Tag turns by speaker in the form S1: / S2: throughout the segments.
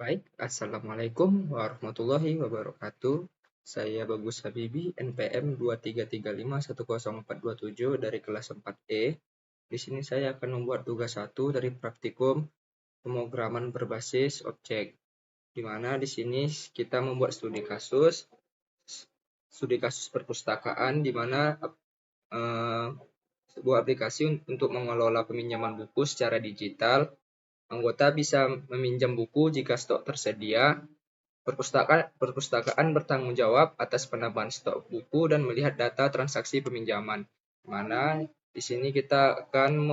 S1: Baik, Assalamualaikum warahmatullahi wabarakatuh. Saya Bagus Habibi, NPM 233510427 dari kelas 4E. Di sini saya akan membuat tugas 1 dari praktikum pemrograman berbasis objek, di mana di sini kita membuat studi kasus perpustakaan, di mana sebuah aplikasi untuk mengelola peminjaman buku secara digital. Anggota bisa meminjam buku jika stok tersedia. Perpustakaan bertanggung jawab atas penambahan stok buku dan melihat data transaksi peminjaman. Mana di sini kita akan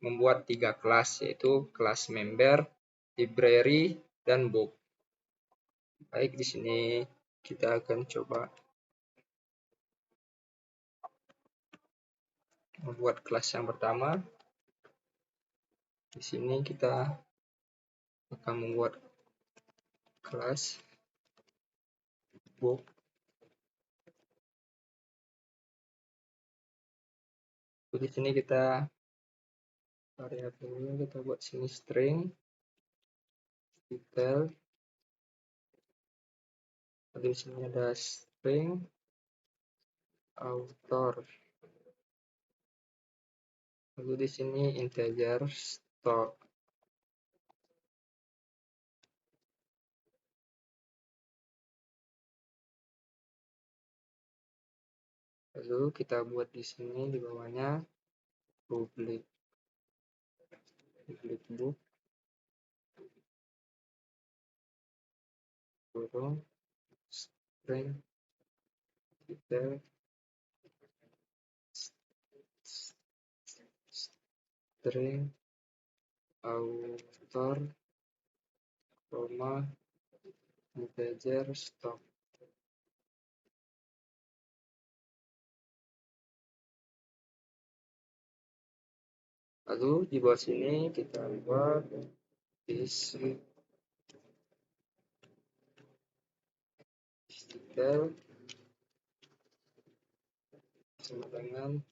S1: membuat 3 kelas, yaitu kelas member, library, dan book. Baik, di sini kita akan coba membuat kelas yang pertama. Di sini kita akan membuat kelas book. Di sini kita variabelnya kita buat sini string, detail. Lalu di sini ada string author. Lalu di sini integer stock. Lalu kita buat di sini di bawahnya public book kurung string detail string author koma integer stock. Lalu di bawah sini kita buat detail sama dengan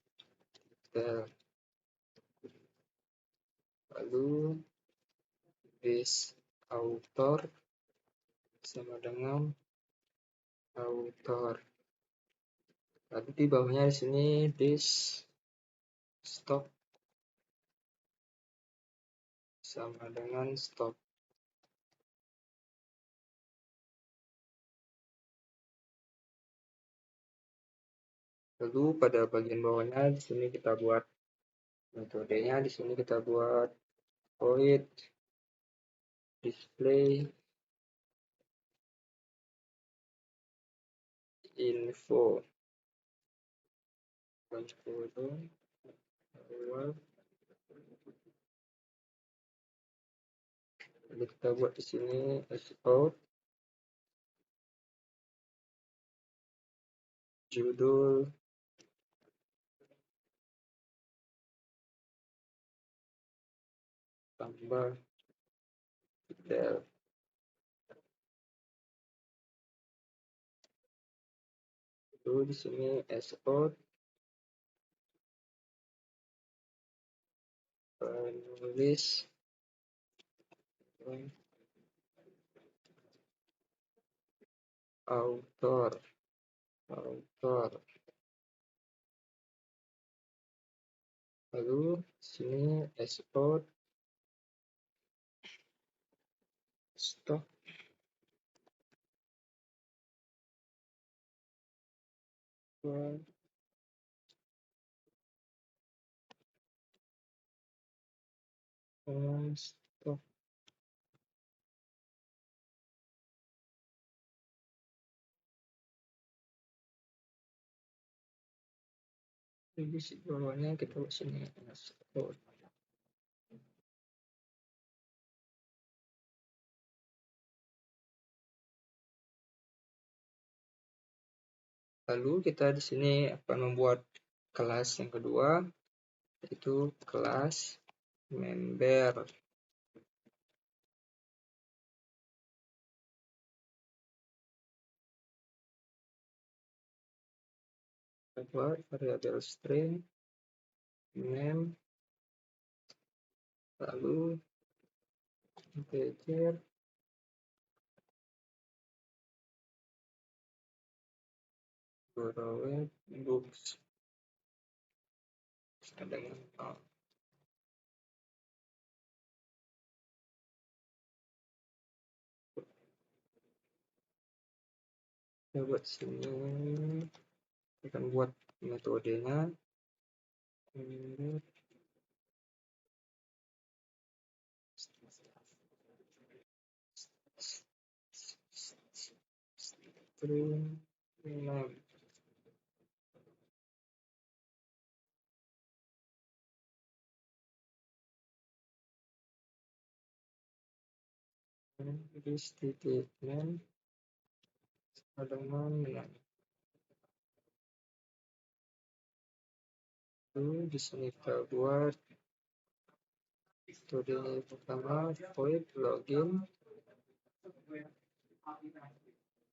S1: detail. Lalu author sama dengan author. Lalu di bawahnya di sini stock sama dengan stock. Lalu pada bagian bawahnya di sini kita buat metodenya. Di sini kita buat void display info. Lalu kita buat di sini out judul tambah detail. Lalu di sini out penulis author. Lalu di sini out stock stock. Di bawahnya kita buat sini out. Lalu kita di sini akan membuat kelas yang kedua, yaitu kelas member. Kita buat variabel string name, lalu integer borrowed books dengan nol. Kita buat sini, kita akan buat metodenya. String name. This statement dengan name. Lalu di sini kita buat metode pertama void login.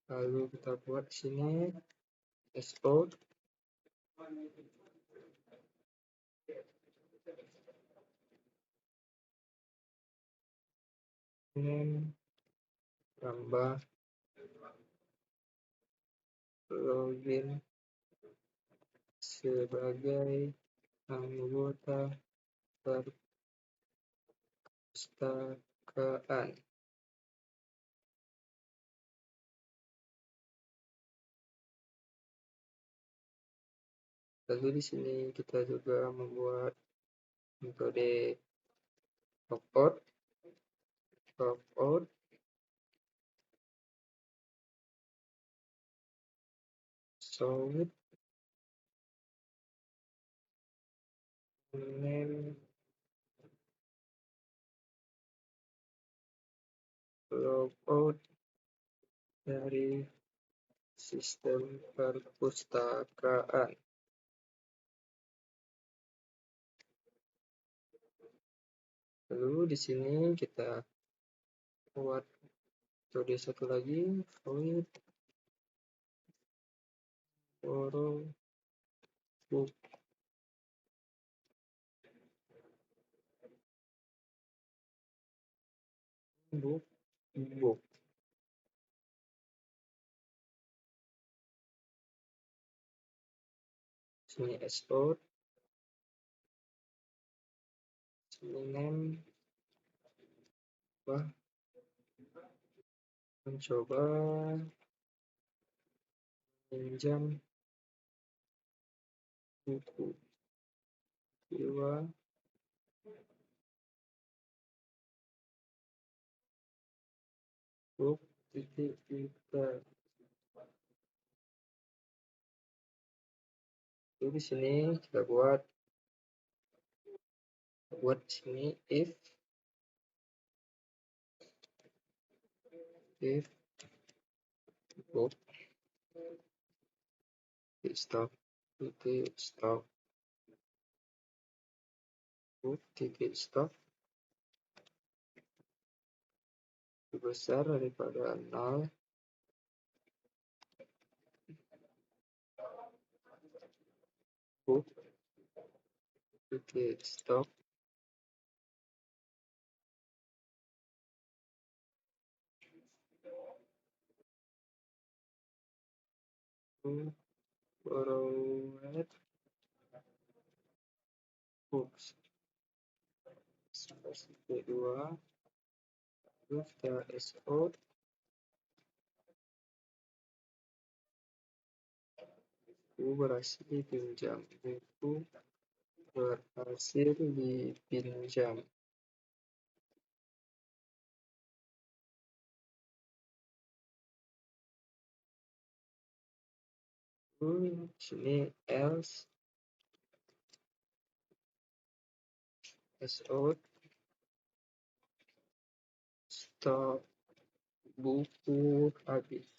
S1: Lalu kita buat sini export. Name tambah login sebagai anggota perpustakaan. Lalu di sini kita juga membuat metode logout. Solid name logout dari sistem perpustakaan. Lalu di sini kita buat metode satu lagi, void borrow book. Sini export, sini name, mencoba pinjam buku jiwa book titik kita. Jadi di sini kita buat sini if book stop book titik stop lebih besar daripada 0. Book titik stop borrowed books kedua. Terus kita export buku berhasil dipinjam. Buku berhasil dipinjam. Sini else out stop buku habis.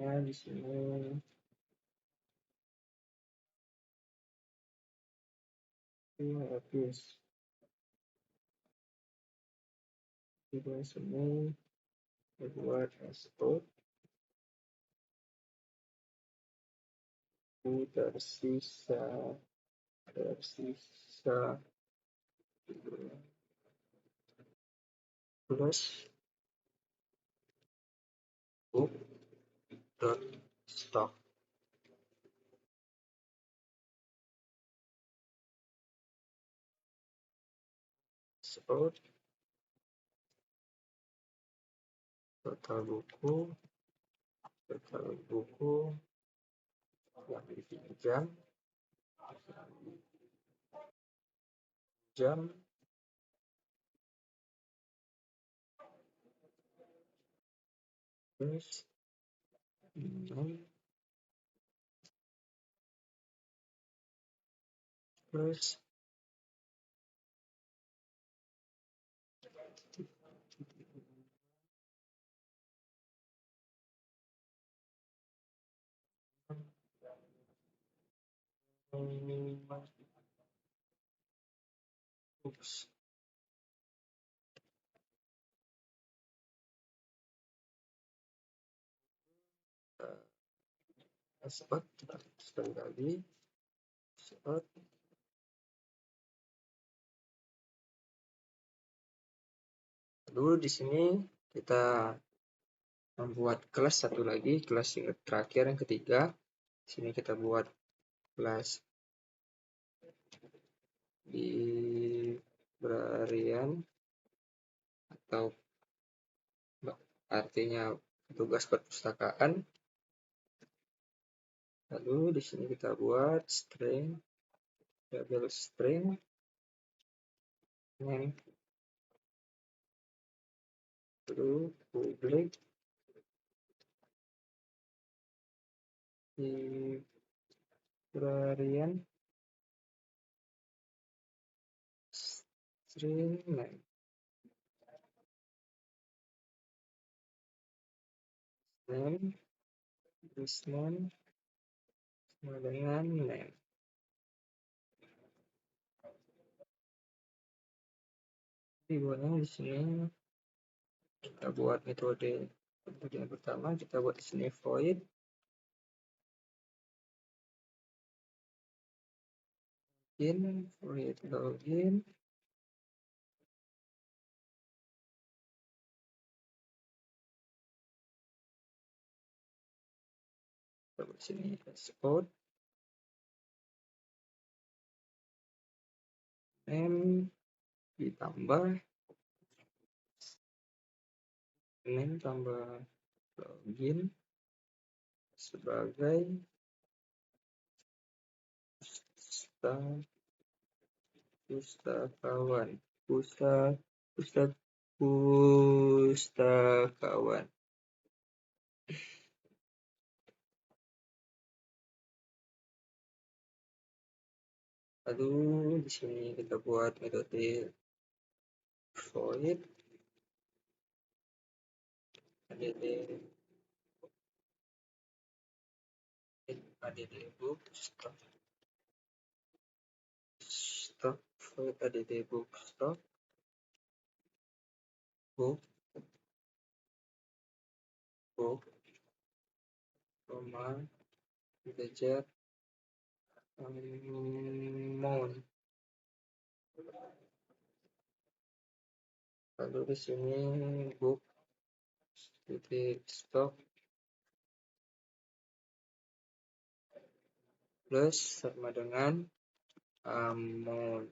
S1: Ya di sini habis. Di sini buat export tersisa plus book dot stock. So total buku yang dipinjam jam plus 6 plus oops, spot sekali lagi spot. Lalu di sini kita membuat kelas satu lagi, kelas yang terakhir yang ketiga. Di sini kita buat kelas librarian atau artinya tugas perpustakaan. Lalu di sini kita buat string, label string name, lalu public librarian string name, this name sama dengan name. Di sini kita buat metode yang pertama, kita buat di sini void login. Kita buat di sini export name ditambah name tambah login sebagai pustakawan. Lalu di sini kita buat metode void add book stock void add book stock book integer amount. Lalu di sini book stock plus sama dengan amount.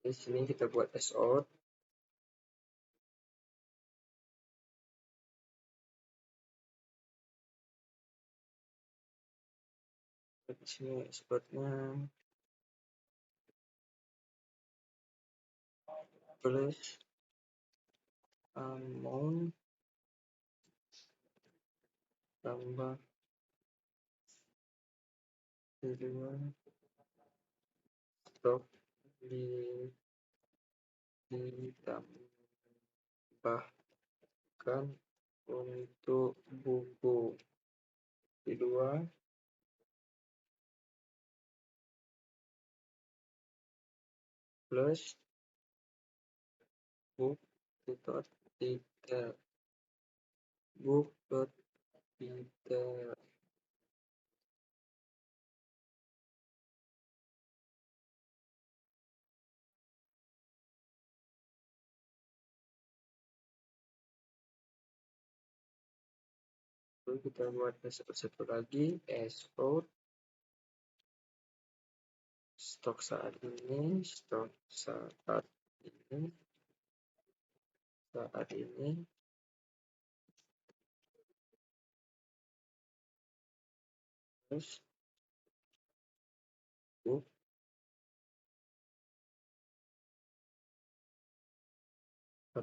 S1: Di sini kita buat sout. Di sini exportnya plus amount tambah stok ditambahkan untuk buku kedua plus book dot Peter. Lalu kita buat satu lagi, export stok saat ini, terus book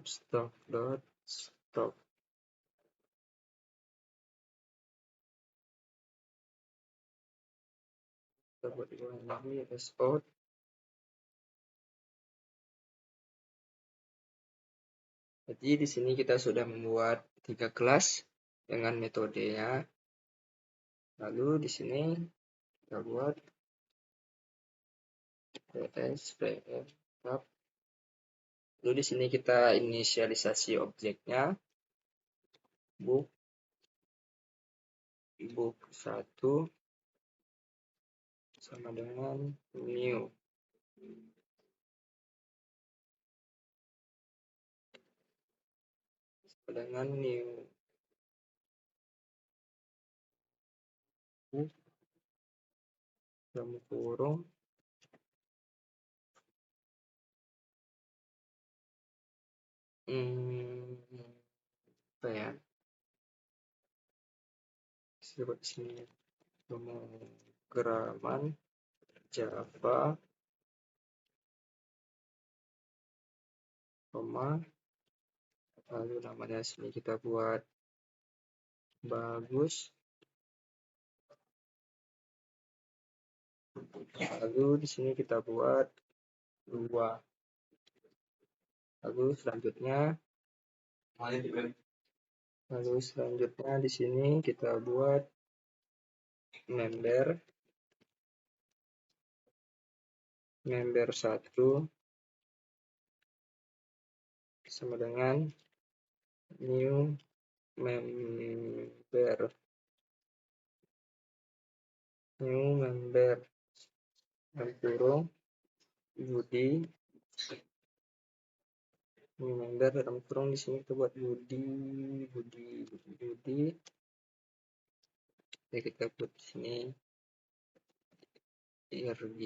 S1: stock dot stock. Kita buat ulang lagi, export. Jadi di sini kita sudah membuat 3 kelas dengan metodenya. Lalu di sini kita buat ps pm tab. Lalu di sini kita inisialisasi objeknya, book 1 sama dengan new. Dengan new book dalam kurung apa ya, seperti sini pemrograman Java, lalu namanya sini kita buat bagus. Lalu di sini kita buat 2. Lalu selanjutnya di sini kita buat member 1 sama dengan new member dalam kurung Budi. New member dalam kurung di sini kita buat Budi. Jadi kita buat di sini IRG.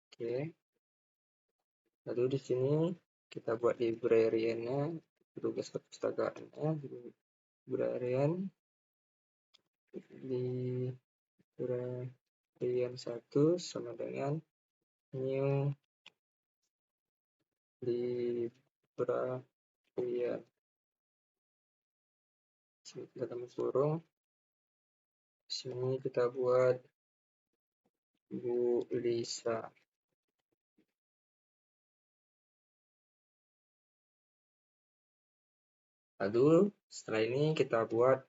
S1: Oke. Lalu di sini kita buat librarian-nya, tugas perpustakaannya, librarian 1 sama dengan new librarian dalam kurung. Sini kita buat Bu Lisa. Lalu setelah ini kita buat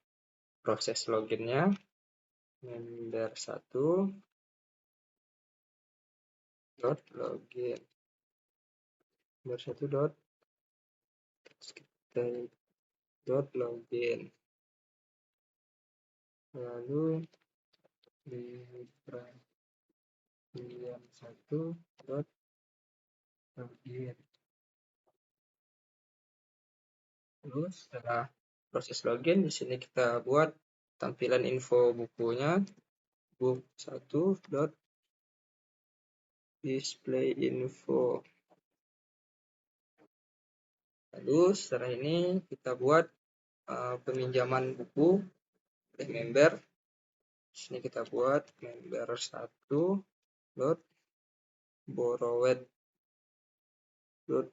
S1: proses loginnya, member 1 dot login, member 1 dot login. Lalu librarian 1 dot login. Lalu setelah proses login, di sini kita buat tampilan info bukunya, book 1 dot display info. Lalu setelah ini kita buat peminjaman buku oleh member. Di sini kita buat member 1 dot borrowed book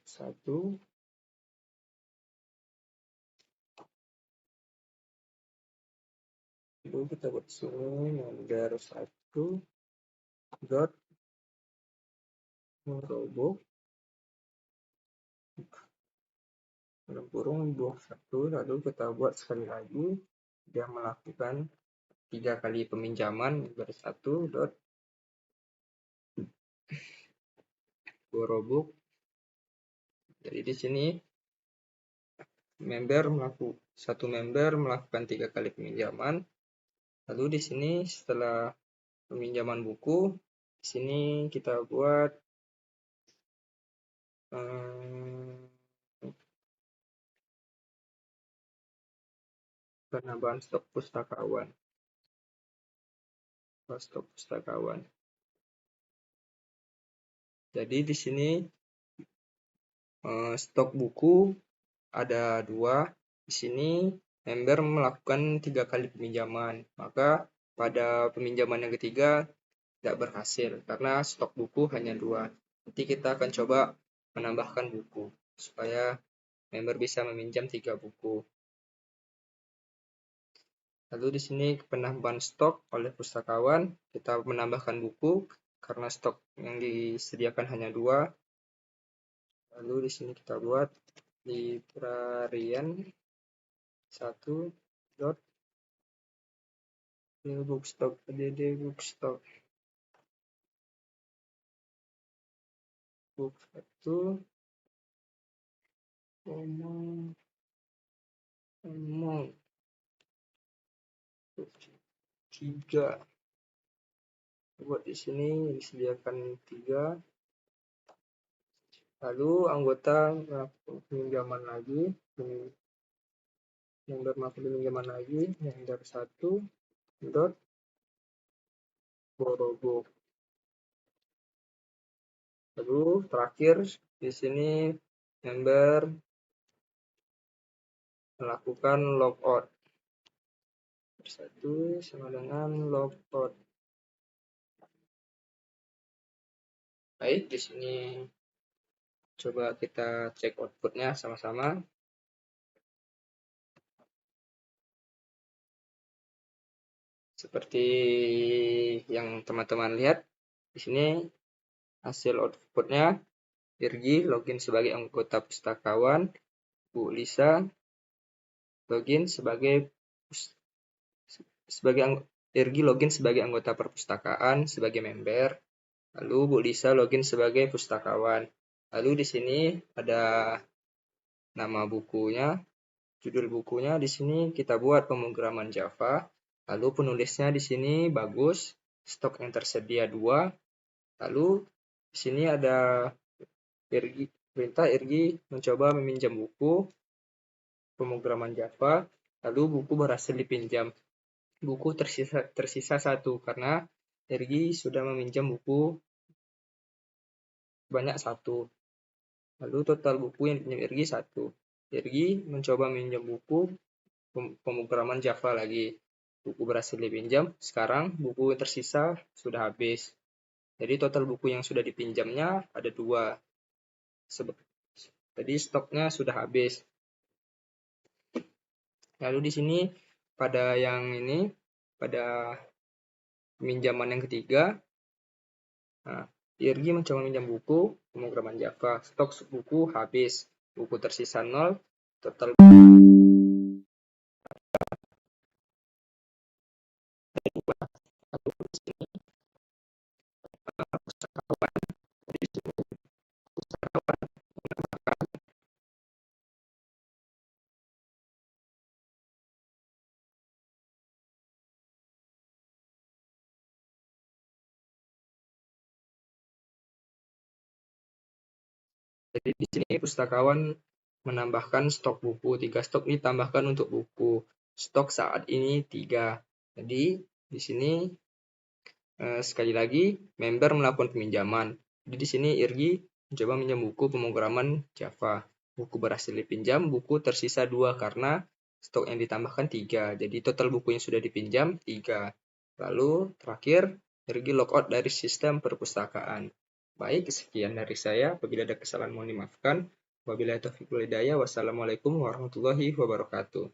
S1: 1. Lalu kita buat sini member 1 dot borrow book dalam kurung book 1. Lalu kita buat sekali lagi, dia melakukan 3 kali peminjaman member 1 dot Borobuk. Jadi di sini satu member melakukan 3 kali peminjaman. Lalu di sini setelah peminjaman buku, di sini kita buat penambahan stok pustakawan. Jadi di sini stok buku ada 2. Di sini member melakukan 3 kali peminjaman. Maka pada peminjaman yang ketiga tidak berhasil karena stok buku hanya 2. Nanti kita akan coba menambahkan buku supaya member bisa meminjam 3 buku. Lalu di sini penambahan stok oleh pustakawan, kita menambahkan buku karena stok yang disediakan hanya 2. Lalu di sini kita buat librarian 1 dot bookstock add bookstock book 1 omong 3. Buat di sini disediakan 3. Lalu anggota melakukan peminjaman lagi, member melakukan peminjaman lagi, member 1 dot borobuk. Lalu terakhir di sini member melakukan logout. 1 sama dengan logout. Baik, di sini coba kita cek outputnya sama-sama. Seperti yang teman-teman lihat, di sini hasil outputnya Irgi login sebagai anggota pustakawan, Bu Lisa login Irgi login sebagai anggota perpustakaan sebagai member. Lalu Bu Lisa login sebagai pustakawan. Lalu di sini ada nama bukunya, judul bukunya. Di sini kita buat pemrograman Java. Lalu penulisnya di sini bagus, stok yang tersedia 2. Lalu di sini ada perintah Irgi mencoba meminjam buku pemrograman Java. Lalu buku berhasil dipinjam. Buku tersisa 1 karena Irgi sudah meminjam buku banyak 1. Lalu total buku yang dipinjam Irgi 1. Irgi mencoba meminjam buku pemrograman Java lagi. Buku berhasil dipinjam. Sekarang buku yang tersisa sudah habis. Jadi total buku yang sudah dipinjamnya ada 2. Jadi stoknya sudah habis. Lalu di sini pada peminjaman yang ketiga, Irgi mencoba meminjam buku pemrograman Java. Stok buku habis. Buku tersisa 0. Total Jadi di sini pustakawan menambahkan stok buku. 3 stok ditambahkan untuk buku. Stok saat ini 3. Jadi di sini sekali lagi member melakukan peminjaman. Jadi di sini Irgi mencoba meminjam buku pemrograman Java. Buku berhasil dipinjam, buku tersisa 2 karena stok yang ditambahkan 3. Jadi total buku yang sudah dipinjam 3. Lalu terakhir Irgi logout dari sistem perpustakaan. Baik, sekian dari saya. Apabila ada kesalahan mohon dimaafkan. Wabillahi taufiq wal hidayah. Wassalamualaikum warahmatullahi wabarakatuh.